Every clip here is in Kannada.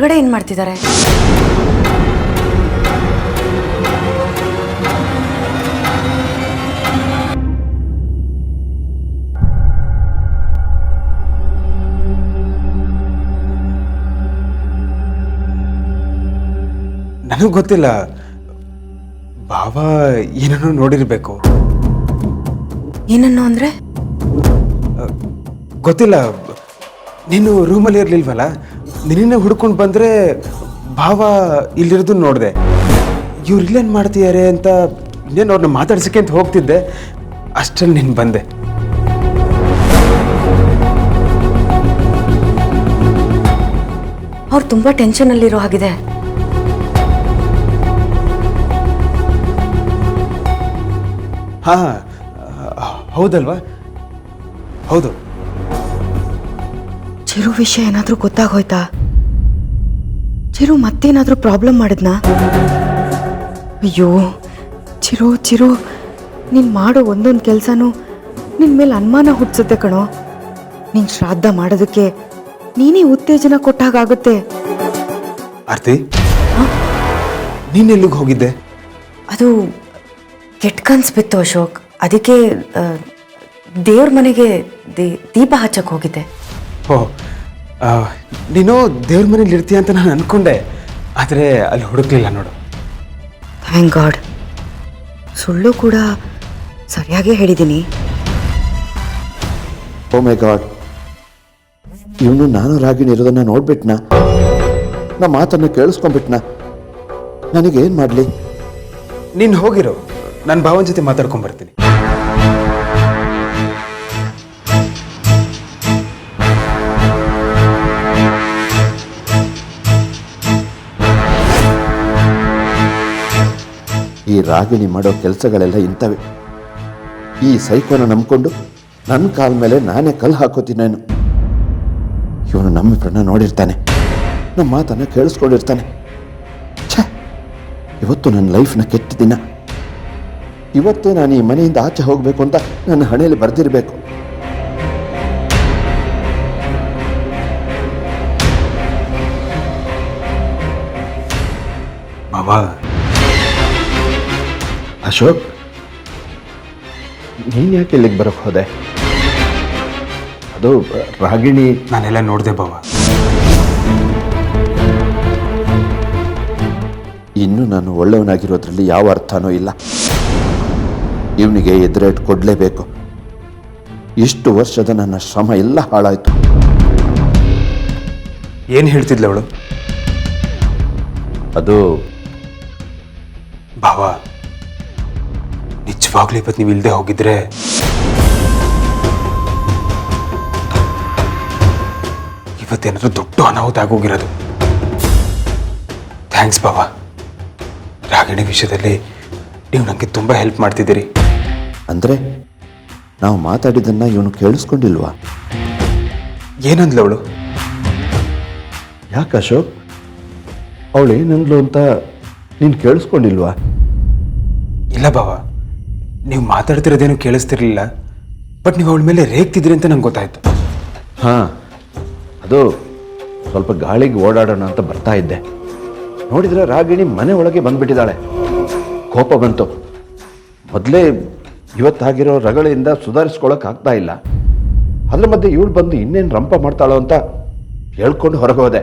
ಒಳಗಡೆ ಏನು ಮಾಡ್ತಿದ್ದಾರೆ? ನನಗೆ ಗೊತ್ತಿಲ್ಲ. ಭಾವ ಏನನ್ನೋ ನೋಡಿರ್ಬೇಕು. ಏನನ್ನು ಅಂದ್ರೆ? ಗೊತ್ತಿಲ್ಲ. ನೀನು ರೂಮಲ್ಲಿ ಇರ್ಲಿಲ್ವಲ್ಲ, ನಿನ್ನೆ ಹುಡ್ಕೊಂಡು ಬಂದ್ರೆ ಭಾವ ಇಲ್ಲಿರೋದು ನೋಡಿದೆ. ಇವ್ರು ಇಲ್ಲೇನು ಮಾಡ್ತಿದ್ದಾರೆ ಅಂತ ಇನ್ನೇನು ಅವ್ರನ್ನ ಮಾತಾಡ್ಸಕ್ಕೆ ಅಂತ ಹೋಗ್ತಿದ್ದೆ, ಅಷ್ಟರಲ್ಲಿ ನೀನು ಬಂದೆ. ಅವ್ರು ತುಂಬಾ ಟೆನ್ಷನಲ್ಲಿರೋ ಹಾಗಿದೆ. ಹಾ, ಹೌದಲ್ವಾ? ಹೌದು. ಚಿರು ವಿಷಯ ಏನಾದ್ರೂ ಗೊತ್ತಾಗೋಯ್ತಾ? ಚಿರು ಮತ್ತೇನಾದ್ರೂ ಪ್ರಾಬ್ಲಮ್ ಮಾಡಿದ್ನಾ? ಅಯ್ಯೋ ಚಿರು ಚಿರು, ನೀನ್ ಮಾಡೋ ಒಂದೊಂದು ಕೆಲಸನೂ ನಿನ್ ಮೇಲೆ ಅನುಮಾನ ಹುಟ್ಟಿಸುತ್ತೆ ಕಣೋ. ನೀನ್ ಶ್ರಾದ್ದ ಮಾಡೋದಕ್ಕೆ ನೀನೇ ಉತ್ತೇಜನ ಕೊಟ್ಟಾಗುತ್ತೆ. ಆರ್ತಿ, ನೀನೆಲ್ಲಿಗೆ ಹೋಗಿದ್ದೆ? ಅದು ಕೆಟ್ಟ ಕನ್ಸು ಬಿತ್ತು ಅಶೋಕ್. ಅದಕ್ಕೆ ದೇವ್ರ ಮನೆಗೆ ದೀಪ ಹಚ್ಚಕ್ಕೆ ಹೋಗಿದ್ದೆ. ಓ, ನೀನು ದೇವ್ರ ಮನೇಲಿ ಇರ್ತೀಯ ಅಂತ ನಾನು ಅನ್ಕೊಂಡೆ, ಆದರೆ ಅಲ್ಲಿ ಹುಡುಕ್ಲಿಲ್ಲ ನೋಡು. Thank god. ಸುಳ್ಳು ಕೂಡ ಸರಿಯಾಗೇ ಹೇಳಿದ್ದೀನಿ. ಓ ಮೈ ಗಾಡ್, ಇವನು ನಾನು ರಾಗಿಣಿ ಇರೋದನ್ನ ನೋಡ್ಬಿಟ್ನಾ? ನಾ ಮಾತನ್ನು ಕೇಳಿಸ್ಕೊಂಡ್ಬಿಟ್ನಾ? ನನಗೇನು ಮಾಡಲಿ? ನೀನು ಹೋಗಿರೋ, ನನ್ನ ಭಾವನ ಜೊತೆ ಮಾತಾಡ್ಕೊಂಡ್ಬರ್ತೀನಿ. ಈ ರಾಗಿಣಿ ಮಾಡೋ ಕೆಲಸಗಳೆಲ್ಲ ಇಂಥವೆ. ಈ ಸೈಕೋನ ನಂಬ್ಕೊಂಡು ನನ್ನ ಕಾಲ ಮೇಲೆ ನಾನೇ ಕಲ್ಲು ಹಾಕೋತೀನೇನು. ಇವನು ನಮ್ಮಿಬ್ಬರನ್ನ ನೋಡಿರ್ತಾನೆ, ನಮ್ಮ ಮಾತನ್ನು ಕೇಳಿಸ್ಕೊಂಡಿರ್ತಾನೆ. ಛೇ, ಇವತ್ತು ನನ್ನ ಲೈಫ್ನ ಕೆಟ್ಟ ದಿನ. ಇವತ್ತೇ ನಾನು ಈ ಮನೆಯಿಂದ ಆಚೆ ಹೋಗಬೇಕು ಅಂತ ನನ್ನ ಹಣೆಯಲ್ಲಿ ಬರೆದಿರಬೇಕು. ಬಾಬಾ. ಅಶೋಕ್, ನೀನು ಯಾಕೆ ಇಲ್ಲಿಗೆ ಬರೋಕ್ಕೆ ಹೋದೆ? ಅದು ರಾಗಿಣಿ. ನಾನೆಲ್ಲ ನೋಡಿದೆ ಬಾಬಾ. ಇನ್ನು ನಾನು ಒಳ್ಳೆಯವನಾಗಿರೋದ್ರಲ್ಲಿ ಯಾವ ಅರ್ಥನೂ ಇಲ್ಲ. ಇವನಿಗೆ ಎದುರೇಟ್ ಕೊಡಲೇಬೇಕು. ಇಷ್ಟು ವರ್ಷದ ನನ್ನ ಶ್ರಮ ಎಲ್ಲ ಹಾಳಾಯಿತು. ಏನು ಹೇಳ್ತಿದ್ಲ ಅವಳು? ಅದು ಬಾಬಾ, ನಿಜವಾಗ್ಲೂ ಇವತ್ತು ನೀವು ಇಲ್ಲದೆ ಹೋಗಿದ್ರೆ ಇವತ್ತೇನಾದ್ರೂ ದೊಡ್ಡ ಅನಾಹುತ ಆಗೋಗಿರೋದು. ಥ್ಯಾಂಕ್ಸ್ ಬಾಬಾ. ರಾಗಿಣಿ ವಿಷಯದಲ್ಲಿ ನೀವು ನನಗೆ ತುಂಬ ಹೆಲ್ಪ್ ಮಾಡ್ತಿದ್ದೀರಿ. ಅಂದರೆ ನಾವು ಮಾತಾಡಿದ್ದನ್ನು ಇವನು ಕೇಳಿಸ್ಕೊಂಡಿಲ್ವಾ? ಏನಂದ್ಲು ಅವಳು? ಯಾಕೆ ಅಶೋಕ್, ಅವಳು ಏನಂದ್ಲು ಅಂತ ನೀನು ಕೇಳಿಸ್ಕೊಂಡಿಲ್ವಾ? ಇಲ್ಲ ಬಾಬಾ, ನೀವು ಮಾತಾಡ್ತಿರೋದೇನು ಕೇಳಿಸ್ತಿರ್ಲಿಲ್ಲ, ಬಟ್ ನೀವು ಅವಳ ಮೇಲೆ ರೇಗ್ತಿದ್ರಿ ಅಂತ ನಂಗೆ ಗೊತ್ತಾಯ್ತು. ಹಾಂ, ಅದು ಸ್ವಲ್ಪ ಗಾಳಿಗೆ ಓಡಾಡೋಣ ಅಂತ ಬರ್ತಾ ಇದ್ದೆ. ನೋಡಿದರೆ ರಾಗಿಣಿ ಮನೆ ಒಳಗೆ ಬಂದ್ಬಿಟ್ಟಿದ್ದಾಳೆ. ಕೋಪ ಬಂತು. ಮೊದಲೇ ಇವತ್ತಾಗಿರೋ ರಗಳೆಯಿಂದ ಸುಧಾರಿಸ್ಕೊಳ್ಳೋಕ್ಕಾಗ್ತಾ ಇಲ್ಲ. ಅದ್ರ ಮಧ್ಯೆ ಇವಳು ಬಂದು ಇನ್ನೇನು ರಂಪ ಮಾಡ್ತಾಳೋ ಅಂತ ಹೇಳ್ಕೊಂಡು ಹೊರಗೋದೆ.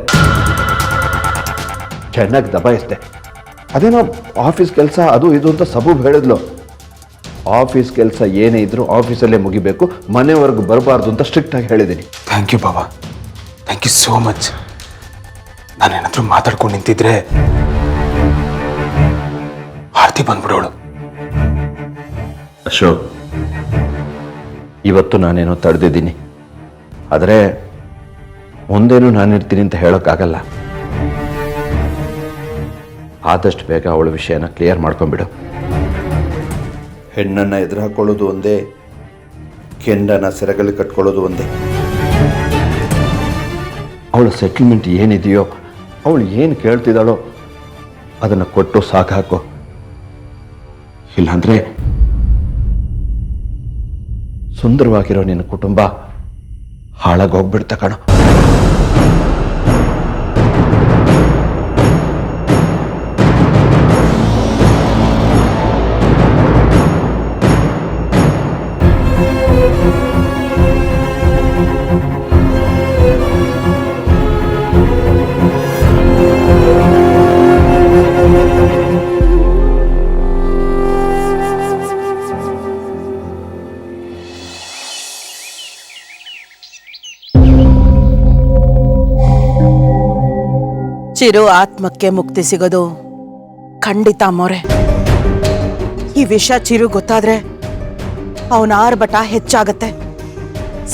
ಚೆನ್ನಾಗಿ ದಬಾಯಿಸ್ದೆ. ಅದೇನೋ ಆಫೀಸ್ ಕೆಲಸ ಅದು ಇದು ಅಂತ ಸಬೂಬ್ ಹೇಳಿದ್ಲು. ಆಫೀಸ್ ಕೆಲಸ ಏನೇ ಇದ್ರೂ ಆಫೀಸಲ್ಲೇ ಮುಗಿಬೇಕು, ಮನೆವರೆಗೂ ಬರಬಾರ್ದು ಅಂತ ಸ್ಟ್ರಿಕ್ಟಾಗಿ ಹೇಳಿದ್ದೀನಿ. ಥ್ಯಾಂಕ್ ಯು ಬಾಬಾ, ಥ್ಯಾಂಕ್ ಯು ಸೋ ಮಚ್. ನಾನೇನಾದ್ರೂ ಮಾತಾಡ್ಕೊಂಡು ನಿಂತಿದ್ರೆ ಆರ್ತಿ ಬಂದ್ಬಿಡೋಳು. ಅಶೋಕ್, ಇವತ್ತು ನಾನೇನೋ ತಡೆದಿದ್ದೀನಿ, ಆದರೆ ಮುಂದೇನು ನಾನಿರ್ತೀನಿ ಅಂತ ಹೇಳೋಕ್ಕಾಗಲ್ಲ. ಆದಷ್ಟು ಬೇಗ ಅವಳ ವಿಷಯನ ಕ್ಲಿಯರ್ ಮಾಡ್ಕೊಂಡ್ಬಿಡು. ಹೆಣ್ಣನ್ನು ಎದುರು ಹಾಕೊಳ್ಳೋದು ಒಂದೇ, ಕೆಂಡನ ಸೆರಗಲ್ಲಿ ಕಟ್ಕೊಳ್ಳೋದು ಒಂದೇ. ಅವಳ ಸೆಟಲ್ಮೆಂಟ್ ಏನಿದೆಯೋ, ಅವಳು ಏನು ಕೇಳ್ತಿದ್ದಾಳೋ ಅದನ್ನು ಕೊಟ್ಟು ಸಾಕಾಕೋ. ಇಲ್ಲಾಂದರೆ ಸುಂದರವಾಗಿರೋ ನಿನ್ನ ಕುಟುಂಬ ಹಾಳಾಗೋಗ್ಬಿಡ್ತ ಕಣೋ. ಚಿರು ಆತ್ಮಕ್ಕೆ ಮುಕ್ತಿ ಸಿಗೋದು ಖಂಡಿತ ಅಮ್ಮೋರೆ. ಈ ವಿಷಯ ಚಿರು ಗೊತ್ತಾದ್ರೆ ಅವನ ಆರ್ಭಟ ಹೆಚ್ಚಾಗತ್ತೆ.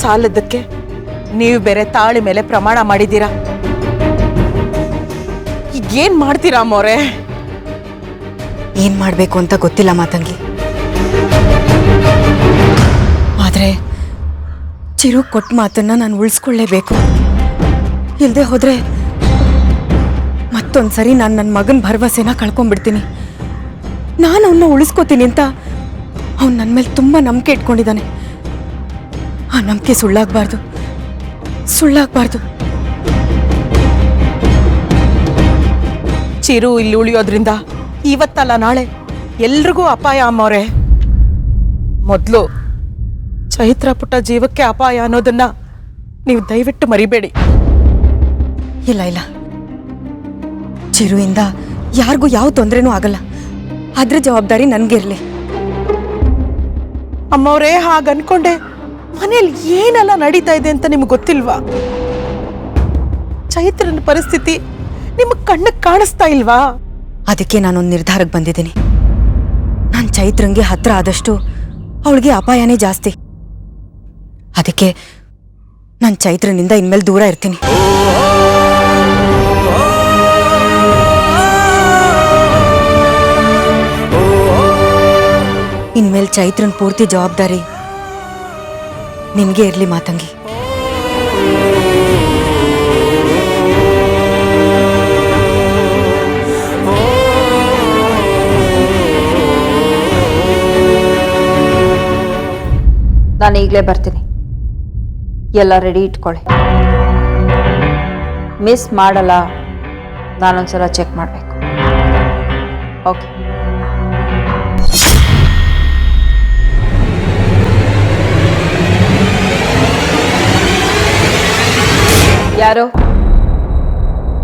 ಸಾಲದಕ್ಕೆ ನೀವು ಬೇರೆ ತಾಳಿ ಮೇಲೆ ಪ್ರಮಾಣ ಮಾಡಿದ್ದೀರಾ. ಈಗೇನ್ ಮಾಡ್ತೀರಾ ಅಮ್ಮೋರೆ? ಏನ್ ಮಾಡ್ಬೇಕು ಅಂತ ಗೊತ್ತಿಲ್ಲ ಮಾತಂಗಿ. ಆದ್ರೆ ಚಿರು ಕೊಟ್ಟ ಮಾತನ್ನ ನಾನು ಉಳಿಸ್ಕೊಳ್ಳೇಬೇಕು. ಇಲ್ಲದೆ ಹೋದ್ರೆ ಮತ್ತೊಂದ್ಸರಿ ನಾನು ನನ್ನ ಮಗನ ಭರವಸೆನ ಕಳ್ಕೊಂಡ್ಬಿಡ್ತೀನಿ. ನಾನು ಅವನ್ನ ಉಳಿಸ್ಕೋತೀನಿ ಅಂತ ಅವನು ನನ್ನ ಮೇಲೆ ತುಂಬ ನಂಬಿಕೆ ಇಟ್ಕೊಂಡಿದ್ದಾನೆ. ಆ ನಂಬಿಕೆ ಸುಳ್ಳಾಗಬಾರ್ದು. ಚಿರು ಇಲ್ಲಿ ಉಳಿಯೋದ್ರಿಂದ ಇವತ್ತಲ್ಲ ನಾಳೆ ಎಲ್ರಿಗೂ ಅಪಾಯ ಅಮ್ಮವ್ರೆ. ಮೊದಲು ಚೈತ್ರ ಪುಟ್ಟ ಜೀವಕ್ಕೆ ಅಪಾಯ ಅನ್ನೋದನ್ನ ನೀವು ದಯವಿಟ್ಟು ಮರಿಬೇಡಿ. ಇಲ್ಲ, ಚಿರುವಿಂದ ಯಾರಿಗೂ ಯಾವ ತೊಂದರೆನೂ ಆಗಲ್ಲ. ಅದ್ರ ಜವಾಬ್ದಾರಿ ನನಗಿರಲಿ. ಅಮ್ಮವ್ರೆ, ಹಾಗನ್ಕೊಂಡೆ ಮನೇಲಿ ಏನೆಲ್ಲ ನಡೀತಾ ಇದೆ ಅಂತ ನಿಮ್ಗೆ ಗೊತ್ತಿಲ್ವಾ? ಚೈತ್ರನ ಪರಿಸ್ಥಿತಿ ನಿಮಗೆ ಕಣ್ಣಿಗೆ ಕಾಣಿಸ್ತಾ ಇಲ್ವಾ? ಅದಕ್ಕೆ ನಾನೊಂದು ನಿರ್ಧಾರಕ್ಕೆ ಬಂದಿದ್ದೀನಿ. ನಾನು ಚೈತ್ರಂಗೆ ಹತ್ರ ಆದಷ್ಟು ಅವಳಿಗೆ ಅಪಾಯನೇ ಜಾಸ್ತಿ. ಅದಕ್ಕೆ ನಾನು ಚೈತ್ರನಿಂದ ಇನ್ಮೇಲೆ ದೂರ ಇರ್ತೀನಿ. ಇನ್ಮೇಲೆ ಚೈತ್ರನ್ ಪೂರ್ತಿ ಜವಾಬ್ದಾರಿ ನಿಮಗೆ ಇರಲಿ ಮಾತಂಗಿ. ನಾನು ಈಗಲೇ ಬರ್ತೀನಿ. ಎಲ್ಲ ರೆಡಿ ಇಟ್ಕೊಳ್ಳಿ. ಮಿಸ್ ಮಾಡಲ್ಲ. ನಾನೊಂದ್ಸಲ ಚೆಕ್ ಮಾಡಬೇಕು. ಓಕೆ.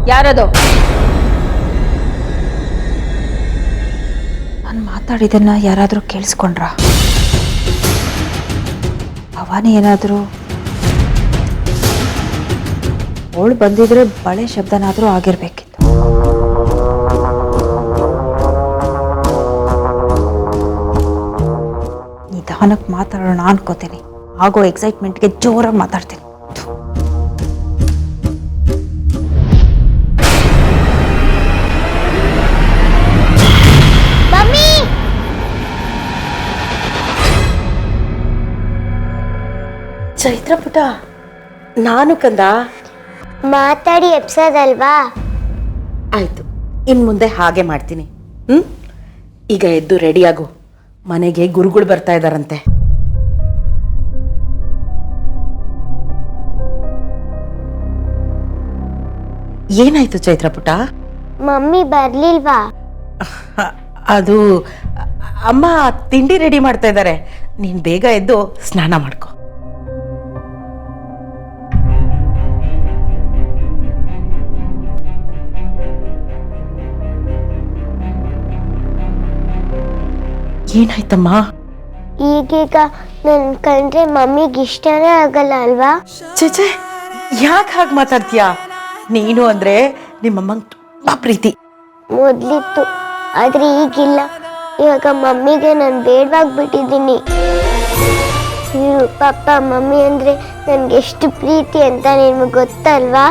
ಯಾರದು? ನಾನು ಮಾತಾಡಿದನ್ನ ಯಾರಾದರೂ ಕೇಳಿಸ್ಕೊಂಡ್ರಾ? ಭವಾನಿ ಏನಾದರೂ ಅವಳು ಬಂದಿದ್ರೆ ಬಳೆ ಶಬ್ದನಾದರೂ ಆಗಿರ್ಬೇಕಿತ್ತು. ನಿಧಾನಕ್ಕೆ ಮಾತಾಡೋಣ ಅನ್ಕೋತೀನಿ. ಆಗೋ ಎಕ್ಸೈಟ್ಮೆಂಟ್ಗೆ ಜೋರಾಗಿ ಮಾತಾಡ್ತೀನಿ. ಚೈತ್ರ ಪುಟ, ನಾನು ಕಂದ. ಮಾತಾಡಿ ಎಪ್ಸೋದಲ್ವಾ? ಆಯ್ತು, ಇನ್ ಮುಂದೆ ಹಾಗೆ ಮಾಡ್ತೀನಿ. ಈಗ ಎದ್ದು ರೆಡಿಯಾಗು. ಮನೆಗೆ ಗುರುಗಳು ಬರ್ತಾ ಇದ್ದಾರಂತೆ. ಏನಾಯ್ತು ಚೈತ್ರ ಪುಟ? ಮಮ್ಮಿ ಬರ್ಲಿಲ್ವಾ? ಅದು ಅಮ್ಮ ತಿಂಡಿ ರೆಡಿ ಮಾಡ್ತಾ ಇದ್ದಾರೆ. ನೀನ್ ಬೇಗ ಎದ್ದು ಸ್ನಾನ ಮಾಡ್ಕೊ. ಏನಾಯ್ತಮ್ಮ? ಈಗೀಗ ನನ್ ಕಂಡ್ರೆ ಮಮ್ಮಿಗೆ ಇಷ್ಟನೇ ಆಗಲ್ಲ ಅಲ್ವಾ? ಚೇಚೆ, ಯಾಕೆ ಹಾಗೆ ಮಾತಾಡ್ತೀಯಾ? ನೀನು ಅಂದ್ರೆ ನಿಮ್ಮಮ್ಮಂಗೆ ತುಂಬಾ ಪ್ರೀತಿ. ಮೊದ್ಲಿತ್ತು, ಆದ್ರೆ ಈಗಿಲ್ಲ. ಇವಾಗ ಮಮ್ಮಿಗೆ ನಾನು ಬೇಡವಾಗ್ಬಿಟ್ಟಿದ್ದೀನಿ. ಪಪ್ಪ ಮಮ್ಮಿ ಅಂದ್ರೆ ನನ್ಗೆ ಎಷ್ಟು ಪ್ರೀತಿ ಅಂತ ನಿಮ್ಗೆ ಗೊತ್ತಲ್ವಾ?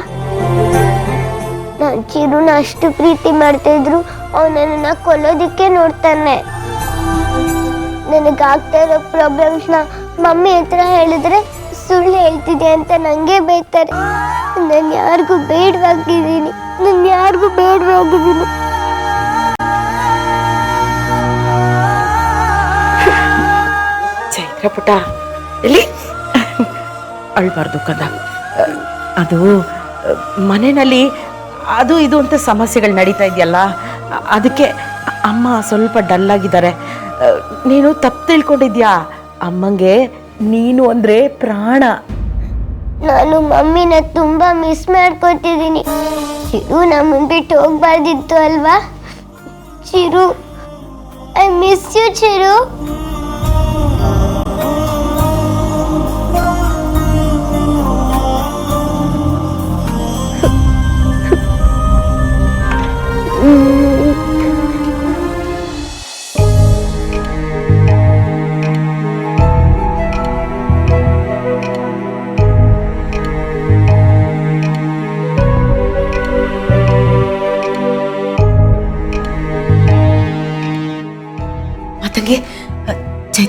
ನಾನು ಚಿರುನ ಅಷ್ಟು ಪ್ರೀತಿ ಮಾಡ್ತಿದ್ರು ಅವನನ್ನ ಕೊಲ್ಲೋದಿಕ್ಕೆ ನೋಡ್ತಾನೆ. ನನಗಾಗ್ತಾ ಇರೋ ಪ್ರಾಬ್ಲಮ್ಸ್ನ ಮಮ್ಮಿ ಹತ್ರ ಹೇಳಿದ್ರೆ ಸುಳ್ಳು ಹೇಳ್ತಿದೆ ಅಂತ ನಂಗೆ ಬೈತಾರೆ. ನಾನು ಯಾರಿಗೂ ಬೇಡವಾಗಿದ್ದೀನಿ. ಚೈತ್ರ ಪುಟ, ಇಲ್ಲಿ ಅಳ್ಬಾರ್ದು ಕಂದ. ಅದು ಮನೆಯಲ್ಲಿ ಅದು ಇದು ಅಂತ ಸಮಸ್ಯೆಗಳು ನಡೀತಾ ಇದೆಯಲ್ಲ, ಅದಕ್ಕೆ ಅಮ್ಮ ಸ್ವಲ್ಪ ಡಲ್ ಆಗಿದ್ದಾರೆ. ನೀನು ತಪ್ಪು ತಿಳ್ಕೊಂಡಿದ್ಯಾ. ಅಮ್ಮಂಗೆ ನೀನು ಅಂದ್ರೆ ಪ್ರಾಣ. ನಾನು ಮಮ್ಮಿನ ತುಂಬಾ ಮಿಸ್ ಮಾಡ್ಕೊತಿದ್ದೀನಿ. ಚಿರು ನಮ್ಮನ್ ಬಿಟ್ಟು ಹೋಗ್ಬಾರ್ದಿತ್ತು ಅಲ್ವಾ? Chiru, I miss you Chiru.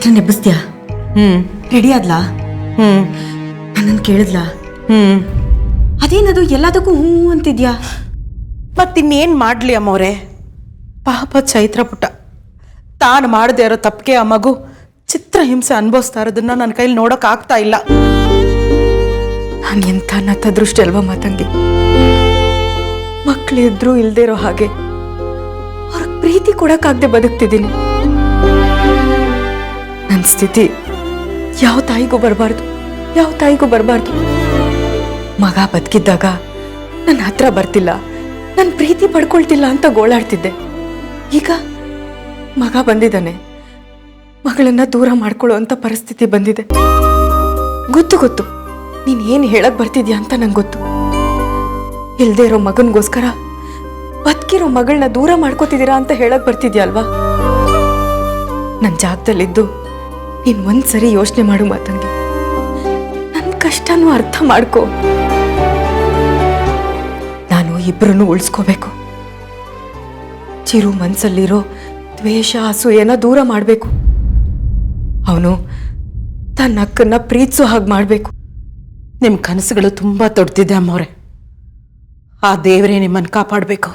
Chaitra ನೆಬ್ಬಿಸ್ತೀಯಾ? ರೆಡಿ ಆದ್ಲಾ? ನನ್ನನ್ನು ಕೇಳಿದ್ಲಾ? ಅದೇನದು ಎಲ್ಲದಕ್ಕೂ ಹ್ಞೂ ಅಂತಿದ್ಯಾ? ಮತ್ತಿನ್ನೇನು ಮಾಡಲಿ ಅಮ್ಮವ್ರೆ, ಪಾಪ ಚೈತ್ರ ಪುಟ್ಟ ತಾನು ಮಾಡದೇ ಇರೋ ತಪ್ಪಿಗೆ ಆ ಮಗು ಚಿತ್ರಹಿಂಸೆ ಅನುಭವಿಸ್ತಾ ಇರೋದನ್ನ ನನ್ನ ಕೈಲಿ ನೋಡೋಕ್ಕಾಗ್ತಾ ಇಲ್ಲ. ನಾನು ಎಂಥ ನತದೃಷ್ಟಿ ಅಲ್ವಾ ಮಾತಂಗಿ. ಮಕ್ಕಳಿದ್ರು ಇಲ್ದೇ ಇರೋ ಹಾಗೆ ಅವ್ರಿಗೆ ಪ್ರೀತಿ ಕೊಡಕ್ಕಾಗದೆ ಬದುಕ್ತಿದ್ದೀನಿ. ನನ್ನ ಸ್ಥಿತಿ ಯಾವ ತಾಯಿಗೂ ಬರಬಾರ್ದು, ಯಾವ ತಾಯಿಗೂ ಬರಬಾರ್ದು. ಮಗ ಬದುಕಿದ್ದಾಗ ನನ್ನ ಹತ್ರ ಬರ್ತಿಲ್ಲ, ನನ್ನ ಪ್ರೀತಿ ಪಡ್ಕೊಳ್ತಿಲ್ಲ ಅಂತ ಗೋಳಾಡ್ತಿದ್ದೆ. ಈಗ ಮಗ ಬಂದಿದ್ದಾನೆ, ಮಗಳನ್ನ ದೂರ ಮಾಡ್ಕೊಳ್ಳೋ ಅಂತ ಪರಿಸ್ಥಿತಿ ಬಂದಿದೆ. ಗೊತ್ತು ನೀನ್ ಏನು ಹೇಳಕ್ ಬರ್ತಿದ್ಯಾ ಅಂತ ನಂಗೆ ಗೊತ್ತು. ಇಲ್ದೇ ಇರೋ ಮಗನ್ಗೋಸ್ಕರ ಬದುಕಿರೋ ಮಗಳನ್ನ ದೂರ ಮಾಡ್ಕೋತಿದ್ದೀರಾ ಅಂತ ಹೇಳಕ್ ಬರ್ತಿದ್ಯಾ ಅಲ್ವಾ? ನನ್ನ ಜಾಗದಲ್ಲಿದ್ದು ನೀನ್ ಒಂದ್ಸರಿ ಯೋಚನೆ ಮಾಡು ಮಾತಂಗಿ. ನನ್ನ ಕಷ್ಟನೂ ಅರ್ಥ ಮಾಡ್ಕೋ. ನಾನು ಇಬ್ಬರನ್ನು ಉಳಿಸ್ಕೋಬೇಕು. ಚಿರು ಮನ್ಸಲ್ಲಿರೋ ದ್ವೇಷ ಅಸೂಯೆನ ದೂರ ಮಾಡಬೇಕು. ಅವನು ತನ್ನ ಅಕ್ಕನ್ನ ಪ್ರೀತಿಸೋ ಹಾಗೆ ಮಾಡಬೇಕು. ನಿಮ್ಮ ಕನಸುಗಳು ತುಂಬ ದೊಡ್ಡದಿದೆ ಅಮ್ಮವ್ರೆ. ಆ ದೇವರೇ ನಿಮ್ಮನ್ನು ಕಾಪಾಡಬೇಕು.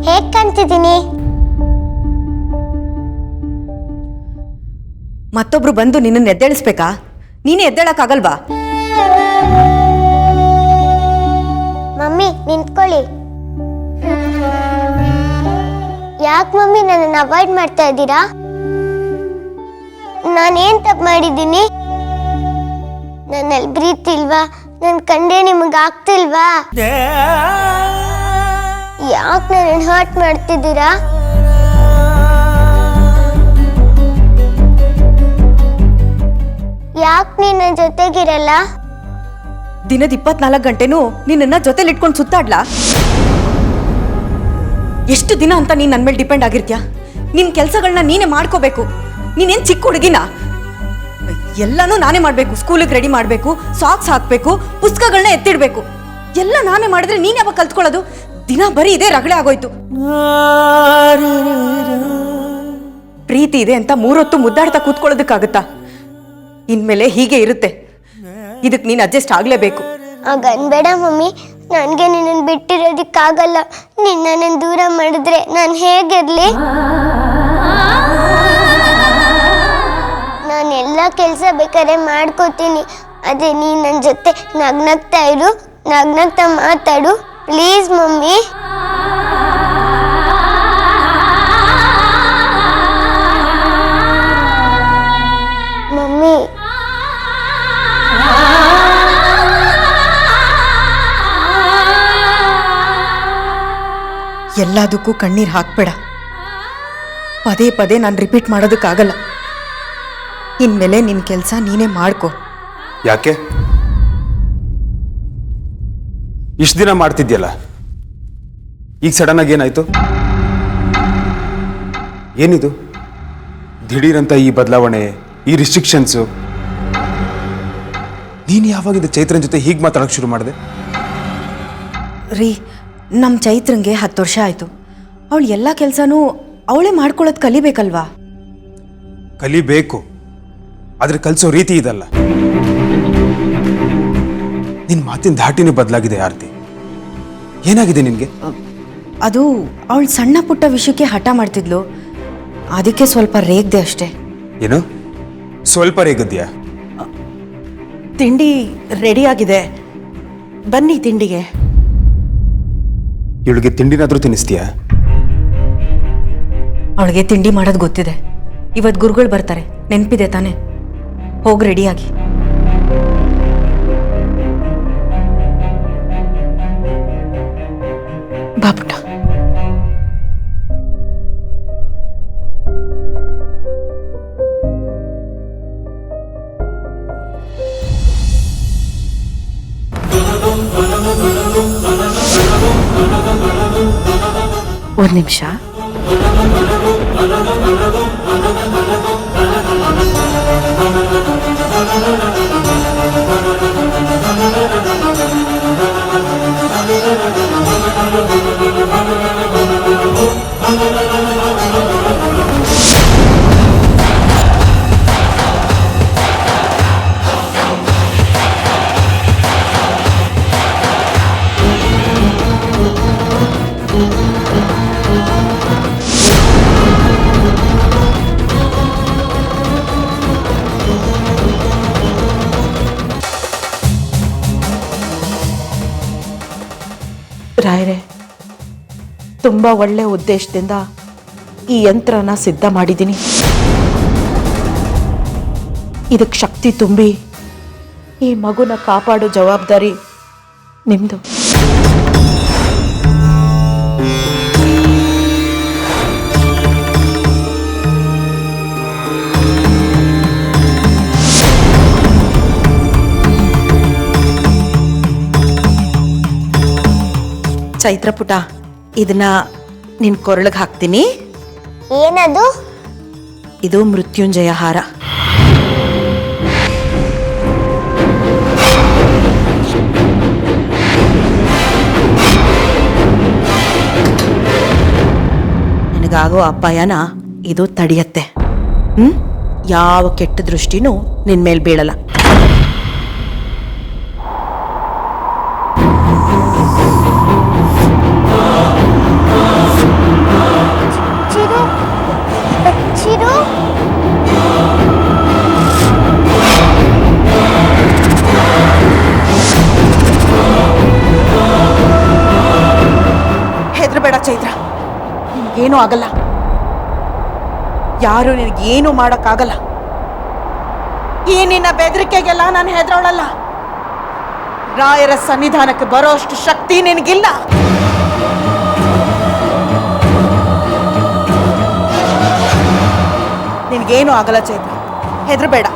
ಹೇಗ್ ಕಾಣ್ತಿದ್ದೀನಿ? ಮತ್ತೊಬ್ರು ಬಂದು ನಿನ್ನನ್ನು ಎದ್ದೇಳಿಸ್ಬೇಕಾ? ನೀನೇ ಎದ್ದೇಳಕ್ಕಾಗಲ್ವಾ? ಮಮ್ಮಿ ನಿಂತ್ಕೊಳ್ಳಿ. ಯಾಕೆ ಮಮ್ಮಿ ನನ್ನನ್ನು ಅವಾಯ್ಡ್ ಮಾಡ್ತಾ ಇದ್ದೀರಾ? ನಾನೇನ್ ತಪ್ಪು ಮಾಡಿದ್ದೀನಿ? ನನ್ನಲ್ಲಿ ಪ್ರೀತಿ ಇಲ್ವಾ? ನನ್ನ ಕಂಡ್ರೆ ನಿಮಗೆ ಆಗ್ತಿಲ್ವಾ? ಯಾಕೆ ನನ್ನನ್ನು ಹರ್ಟ್ ಮಾಡ್ತಿದ್ದೀರಾ? ಯಾಕೆ ನೀನು ನನ್ನ ಜೊತೆಗಿರಲ್ಲ? ದಿನದ 24 ಗಂಟೆನೂ ನಿನ್ನನ್ನ ಜೊತೆಲಿ ಇಟ್ಕೊಂಡು ಸುತ್ತಾಡ್ಲಾ? ಎಷ್ಟು ದಿನ ಅಂತ ನೀನ್ ನನ್ನ ಮೇಲೆ ಡಿಪೆಂಡ್ ಆಗಿರ್ತೀಯ? ನಿನ್ ಕೆಲಸಗಳನ್ನ ನೀನೇ ಮಾಡ್ಕೋಬೇಕು. ನೀನೇನ್ ಚಿಕ್ಕ ಹುಡುಗಿನ? ಎಲ್ಲಾನು ನಾನೇ ಮಾಡ್ಬೇಕು. ಸ್ಕೂಲಿಗೆ ರೆಡಿ ಮಾಡ್ಬೇಕು, ಸಾಕ್ಸ್ ಹಾಕ್ಬೇಕು, ಪುಸ್ತಕಗಳನ್ನ ಎತ್ತಿಡ್ಬೇಕು. ಎಲ್ಲ ನಾನೇ ಮಾಡಿದ್ರೆ ನೀನ್ ಯಾವಾಗ ಕಲ್ತ್ಕೊಳ್ಳೋದು? ದಿನ ಬರೀ ಇದೇ ರಗಳೆ ಆಗೋಯ್ತು. ಪ್ರೀತಿ ಇದೆ ಅಂತ 3 ಹೊತ್ತು ಮುದ್ದಾಡ್ತಾ ಕೂತ್ಕೊಳ್ಳೋದಕ್ಕಾಗತ್ತಾ? ಇನ್ಮೇಲೆ ಹೀಗೆ ಇರುತ್ತೆ. ಇದಕ್ಕೆ ನೀನು ಅಡ್ಜಸ್ಟ್ ಆಗ್ಲೇಬೇಕು. ಹಾಗನ್ಬೇಡ ಮಮ್ಮಿ, ನನಗೆ ನಿನ್ನನ್ನು ಬಿಟ್ಟಿರೋದಕ್ಕಾಗಲ್ಲ. ನಿನ್ನನ್ನು ದೂರ ಮಾಡಿದ್ರೆ ನಾನು ಹೇಗಿರ್ಲಿ? ನಾನು ಎಲ್ಲ ಕೆಲಸ ಬೇಕಾದ್ರೆ ಮಾಡ್ಕೋತೀನಿ. ಅದೇ ನೀನು ನನ್ನ ಜೊತೆ ನಗ್ನಗ್ತಾ ಇರು, ನಗ್ನಗ್ತಾ ಮಾತಾಡು ಪ್ಲೀಸ್ ಮಮ್ಮಿ. ಮಮ್ಮಿ ಎಲ್ಲದಕ್ಕೂ ಕಣ್ಣೀರು ಹಾಕ್ಬೇಡ. ಪದೇ ಪದೇ ನಾನು ರಿಪೀಟ್ ಮಾಡೋದಕ್ಕಾಗಲ್ಲ. ಇನ್ಮೇಲೆ ನಿನ್ನ ಕೆಲಸ ನೀನೇ ಮಾಡ್ಕೊ. ಯಾಕೆ ಇಷ್ಟು ದಿನ ಮಾಡ್ತಿದ್ಯಲ್ಲ, ಈಗ ಸಡನ್ ಆಗಿ ಏನಾಯ್ತು? ಏನಿದು ದಿಢೀರಂತ ಈ ಬದಲಾವಣೆ, ಈ ರಿಸ್ಟ್ರಿಕ್ಷನ್ಸು? ನೀನು ಯಾವಾಗಿದ್ದ ಚೈತ್ರನ್ ಜೊತೆ ಹೀಗೆ ಮಾತಾಡೋಕೆ ಶುರು ಮಾಡಿದೆ? ರೀ, ನಮ್ಮ ಚೈತ್ರಂಗೆ 10 ವರ್ಷ ಆಯಿತು. ಅವಳು ಎಲ್ಲ ಕೆಲಸನೂ ಅವಳೇ ಮಾಡ್ಕೊಳ್ಳೋದು ಕಲಿಬೇಕಲ್ವಾ? ಕಲಿಬೇಕು, ಆದರೆ ಕಲಿಸೋ ರೀತಿ ಇದಲ್ಲ. ನಿನ್ನ ಮಾತಿನ ಧಾಟಿನೇ ಬದಲಾಗಿದೆ ಆರ್ತಿ. ಏನಾಗಿದೆ ನಿನಗೆ? ಅದು ಅವಳು ಸಣ್ಣ ಪುಟ್ಟ ವಿಷಯಕ್ಕೆ ಹಠ ಮಾಡ್ತಿದ್ಲು, ಅದಕ್ಕೆ ಸ್ವಲ್ಪ ರೇಗ್ದೆ ಅಷ್ಟೇ. ಏನು ಸ್ವಲ್ಪ ರೇಗದ್ಯಾ? ತಿಂಡಿ ರೆಡಿ ಆಗಿದೆ, ಬನ್ನಿ ತಿಂಡಿಗೆ. ಇವಳಿಗೆ ತಿಂಡಿನಾದ್ರೂ ತಿನ್ನಿಸ್ತೀಯಾ? ಅವಳಿಗೆ ತಿಂಡಿ ಮಾಡೋದು ಗೊತ್ತಿದೆ. ಇವತ್ತು ಗುರುಗಳು ಬರ್ತಾರೆ, ನೆನಪಿದೆ ತಾನೆ? ಹೋಗಿ ರೆಡಿಯಾಗಿ. ಬಾಪುಟ ಒಂದು ನಿಮಿಷ. ರಾಯರೇ, ತುಂಬ ಒಳ್ಳೆ ಉದ್ದೇಶದಿಂದ ಈ ಯಂತ್ರನ ಸಿದ್ಧ ಮಾಡಿದ್ದೀನಿ. ಇದಕ್ಕೆ ಶಕ್ತಿ ತುಂಬಿ ಈ ಮಗುನ ಕಾಪಾಡೋ ಜವಾಬ್ದಾರಿ ನಿಮ್ಮದು. ಚೈತ್ರ ಪುಟ, ಇದನ್ನ ನಿನ್ ಕೊರಳಿಗೆ ಹಾಕ್ತೀನಿ. ಏನದು? ಇದು ಮೃತ್ಯುಂಜಯ ಹಾರ. ನಿನಗಾಗೋ ಅಪಾಯನ ಇದು ತಡೆಯತ್ತೆ. ಯಾವ ಕೆಟ್ಟ ದೃಷ್ಟಿನೂ ನಿನ್ ಮೇಲೆ ಬೀಳಲ್ಲ. ಚಿರು, ಚಿರು, ಹೆದರಬೇಡ ಚೈತ್ರ, ನಿನ್ಗೇನೂ ಆಗಲ್ಲ. ಯಾರು ನಿನಗೇನು ಮಾಡೋಕ್ಕಾಗಲ್ಲ. ಈ ನಿನ್ನ ಬೆದರಿಕೆಗೆಲ್ಲ ನಾನು ಹೆದರೋಳಲ್ಲ. ರಾಯರ ಸನ್ನಿಧಾನಕ್ಕೆ ಬರೋ ಅಷ್ಟು ಶಕ್ತಿ ನಿನಗಿಲ್ಲ. ನಿನಗೇನು ಆಗಲ್ಲ ಚೈತ್ರ, ಹೆದರಬೇಡ.